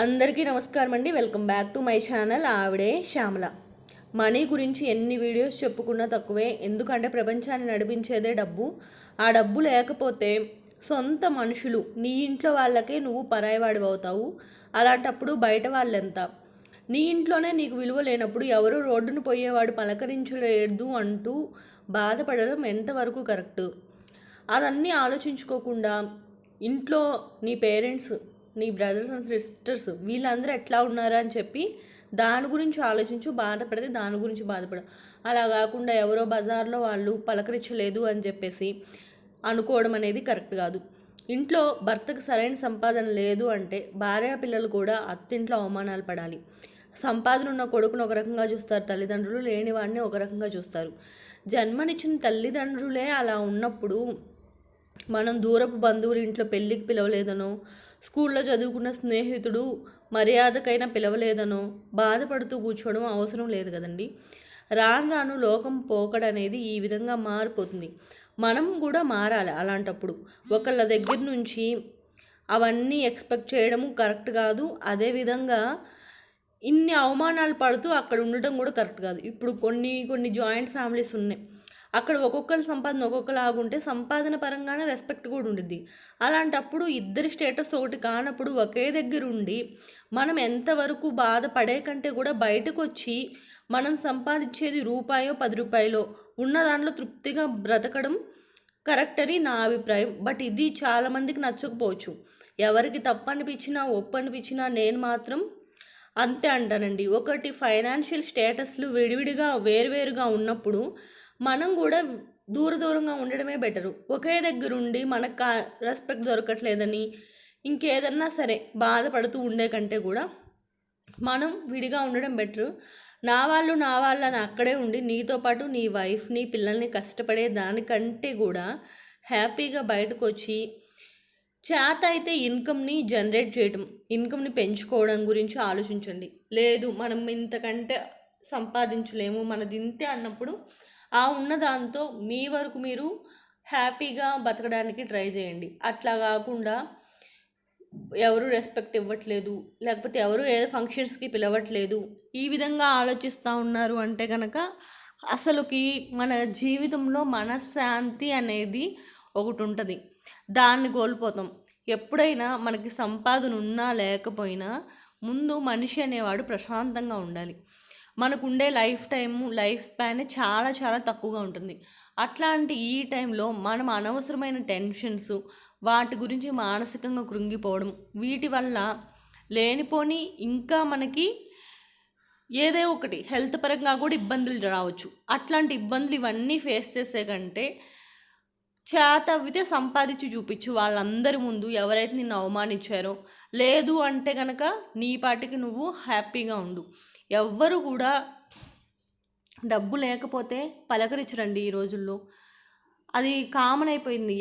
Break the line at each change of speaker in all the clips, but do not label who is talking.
అందరికీ నమస్కారం అండి. Welcome back to my channel ఆవిడే శ్యామల. మనీ గురించి ఎన్ని వీడియోస్ చెప్పుకున్నా తక్కువే. ఎందుకంటే ప్రపంచాన్ని నడిపించేదే డబ్బు. ఆ డబ్బు లేకపోతే సొంత మనుషులు నీ ఇంట్లో వాళ్ళకే నువ్వు పరాయివాడివి అవుతావు. అలాంటప్పుడు బయట వాళ్ళెంత? నీ ఇంట్లోనే నీకు విలువ లేనప్పుడు ఎవరు రోడ్డును పోయేవాడు పలకరించలేదు అంటూ బాధపడడం ఎంతవరకు కరెక్ట్? అదన్నీ ఆలోచించుకోకుండా ఇంట్లో నీ పేరెంట్స్, నీ బ్రదర్స్ అండ్ సిస్టర్స్ వీళ్ళందరూ ఎట్లా ఉన్నారు అని చెప్పి దాని గురించి ఆలోచించు. బాధపడితే దాని గురించి బాధపడ. అలా కాకుండా ఎవరో బజార్లో వాళ్ళు పలకరించలేదు అని చెప్పేసి అనుకోవడం అనేది కరెక్ట్ కాదు. ఇంట్లో భర్తకు సరైన సంపాదన లేదు అంటే భార్య పిల్లలు కూడా అత్తింట్లో అవమానాలు పడాలి. సంపాదన ఉన్న కొడుకును ఒక రకంగా చూస్తారు తల్లిదండ్రులు, లేని వాడిని ఒక రకంగా చూస్తారు. జన్మనిచ్చిన తల్లిదండ్రులే అలా ఉన్నప్పుడు మనం దూరపు బంధువుల ఇంట్లో పెళ్ళికి పిలవలేదనో, స్కూల్లో చదువుకున్న స్నేహితుడు మర్యాదకైనా పిలవలేదనో బాధపడుతూ కూర్చోవడం అవసరం లేదు కదండి. రాను రాను లోకం పోకడనేది ఈ విధంగా మారిపోతుంది. మనం కూడా మారాలి. అలాంటప్పుడు ఒకళ్ళ దగ్గర నుంచి అవన్నీ ఎక్స్పెక్ట్ చేయడము కరెక్ట్ కాదు. అదేవిధంగా ఇన్ని అవమానాలు పడుతూ అక్కడ ఉండటం కూడా కరెక్ట్ కాదు. ఇప్పుడు కొన్ని జాయింట్ ఫ్యామిలీస్ ఉన్నాయి. అక్కడ ఒక్కొక్కరి సంపాదన ఒక్కొక్కలాగుంటే సంపాదన పరంగానే రెస్పెక్ట్ కూడా ఉండిద్ది. అలాంటప్పుడు ఇద్దరి స్టేటస్ ఒకటి కానప్పుడు ఒకే దగ్గర ఉండి మనం ఎంతవరకు బాధపడే కంటే కూడా బయటకు వచ్చి మనం సంపాదించేది రూపాయో 10 రూపాయలో ఉన్న దాంట్లో తృప్తిగా బ్రతకడం కరెక్ట్ అని నా అభిప్రాయం. బట్ ఇది చాలామందికి నచ్చకపోవచ్చు. ఎవరికి తప్పు అనిపించినా ఒప్పు అనిపించినా నేను మాత్రం అంతే అంటానండి. ఒకటి ఫైనాన్షియల్ స్టేటస్లు విడివిడిగా వేరువేరుగా ఉన్నప్పుడు మనం కూడా దూరంగా ఉండడమే బెటరు. ఒకే దగ్గర ఉండి మనకు రెస్పెక్ట్ దొరకట్లేదని ఇంకేదన్నా సరే బాధపడుతూ ఉండే కంటే కూడా మనం విడిగా ఉండడం బెటరు. నా వాళ్ళని అక్కడే ఉండి నీతో పాటు నీ వైఫ్ని పిల్లల్ని కష్టపడే దానికంటే కూడా హ్యాపీగా బయటకు వచ్చి చేత అయితే ఇన్కమ్ని జనరేట్ చేయడం, ఇన్కమ్ని పెంచుకోవడం గురించి ఆలోచించండి. లేదు మనం ఇంతకంటే సంపాదించలేము మనది ఇంతే అన్నప్పుడు ఆ ఉన్న దాంతో మీ వరకు మీరు హ్యాపీగా బతకడానికి ట్రై చేయండి. అట్లా కాకుండా ఎవరు రెస్పెక్ట్ ఇవ్వట్లేదు, లేకపోతే ఎవరు ఏ ఫంక్షన్స్కి పిలవట్లేదు, ఈ విధంగా ఆలోచిస్తూ ఉన్నారు అంటే కనుక అసలుకి మన జీవితంలో మనశ్శాంతి అనేది ఒకటి ఉంటుంది. దాన్ని కోల్పోతాం. ఎప్పుడైనా మనకి సంపాదన ఉన్నా లేకపోయినా ముందు మనిషి అనేవాడు ప్రశాంతంగా ఉండాలి. మనకుండే లైఫ్ స్పాన్ చాలా చాలా తక్కువగా ఉంటుంది. అట్లాంటి ఈ టైంలో మనం అనవసరమైన టెన్షన్స్, వాటి గురించి మానసికంగా కృంగిపోవడం, వీటి వల్ల లేనిపోని ఇంకా మనకి ఏదో ఒకటి హెల్త్ పరంగా కూడా ఇబ్బందులు రావచ్చు. అట్లాంటి ఇబ్బందులు ఇవన్నీ ఫేస్ చేసే కంటే చేతవ్వితే సంపాదించి చూపించు వాళ్ళందరి ముందు. ఎవరైతే నిన్ను అవమానించారో లేదు అంటే కనుక నీ పాటికి నువ్వు హ్యాపీగా ఉండు. ఎవ్వరు కూడా డబ్బు లేకపోతే పలకరించరండి ఈ రోజుల్లో. అది కామన్ అయిపోయింది.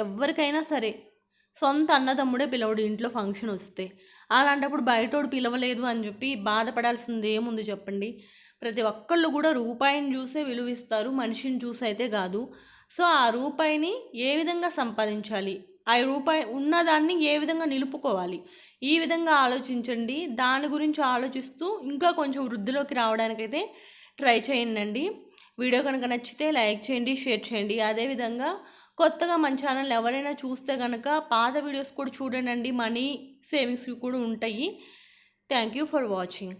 ఎవరికైనా సరే సొంత అన్నదమ్ముడే పిలవడు ఇంట్లో ఫంక్షన్ వస్తే. అలాంటప్పుడు బయటోడు పిలవలేదు అని చెప్పి బాధపడాల్సింది ఏముంది చెప్పండి. ప్రతి ఒక్కళ్ళు కూడా రూపాయిని చూసే విలువిస్తారు, మనిషిని చూసి అయితే కాదు. సో ఆ రూపాయిని ఏ విధంగా సంపాదించాలి, ఆ రూపాయి ఉన్నదాన్ని ఏ విధంగా నిలుపుకోవాలి, ఈ విధంగా ఆలోచించండి. దాని గురించి ఆలోచిస్తూ ఇంకా కొంచెం వృద్ధిలోకి రావడానికైతే ట్రై చేయండి. వీడియో కనుక నచ్చితే లైక్ చేయండి, షేర్ చేయండి. అదేవిధంగా కొత్తగా మన ఛానల్ ఎవరైనా చూస్తే కనుక పాత వీడియోస్ కూడా చూడండి. మనీ సేవింగ్స్ కూడా ఉంటాయి. Thank you for watching.